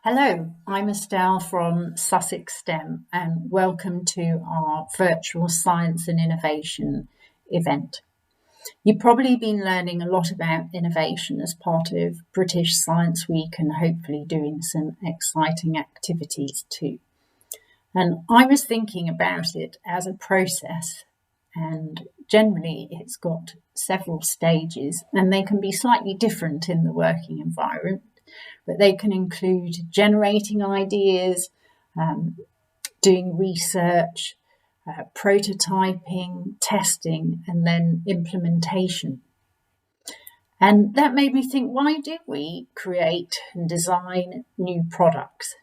Hello, I'm Estelle from Sussex STEM and welcome to our virtual science and innovation event. You've probably been learning a lot about innovation as part of British Science Week and hopefully doing some exciting activities too. And I was thinking about it as a process, and generally it's got several stages and they can be slightly different in the working environment. But they can include generating ideas, doing research, prototyping, testing, and then implementation. And that made me think, why do we create and design new products?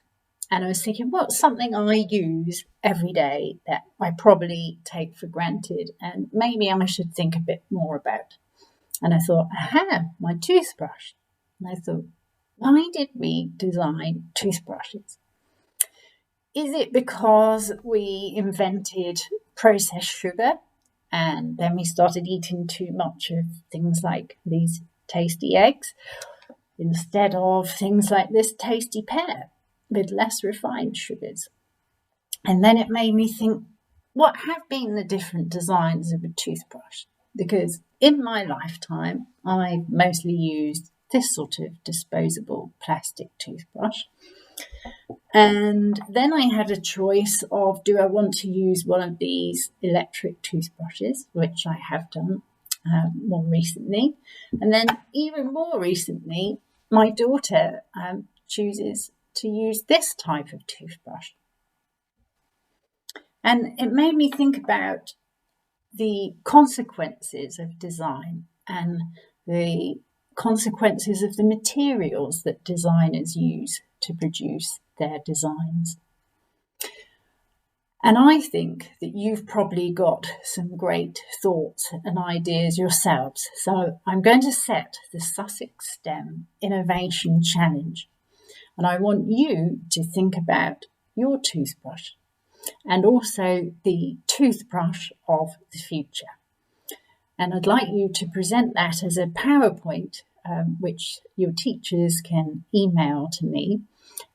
And I was thinking, what's something I use every day that I probably take for granted and maybe I should think a bit more about? And I thought, my toothbrush. And I thought, why did we design toothbrushes? Is it because we invented processed sugar and then we started eating too much of things like these tasty eggs instead of things like this tasty pear with less refined sugars? And then it made me think, what have been the different designs of a toothbrush? Because in my lifetime, I've mostly used this sort of disposable plastic toothbrush. And then I had a choice of, do I want to use one of these electric toothbrushes, which I have done more recently. And then even more recently, my daughter chooses to use this type of toothbrush. And it made me think about the consequences of design and the consequences of the materials that designers use to produce their designs. And I think that you've probably got some great thoughts and ideas yourselves. So I'm going to set the Sussex STEM Innovation Challenge. And I want you to think about your toothbrush and also the toothbrush of the future. And I'd like you to present that as a PowerPoint, which your teachers can email to me.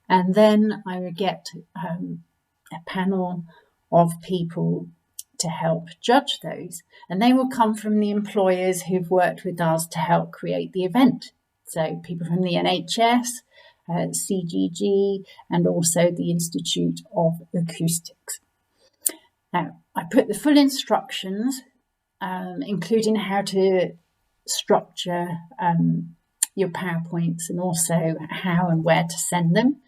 And then I will get a panel of people to help judge those. And they will come from the employers who've worked with us to help create the event. So people from the NHS, CGG, and also the Institute of Acoustics. Now, I put the full instructions, including how to structure your PowerPoints and also how and where to send them.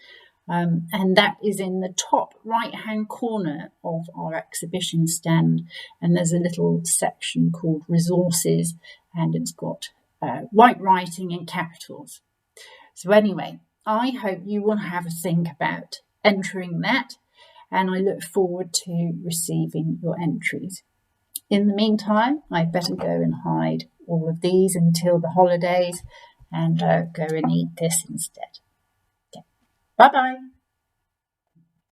And that is in the top right-hand corner of our exhibition stand. And there's a little section called Resources, and it's got white writing in capitals. So anyway, I hope you will have a think about entering that, and I look forward to receiving your entries. In the meantime, I'd better go and hide all of these until the holidays and go and eat this instead. Okay. Bye-bye.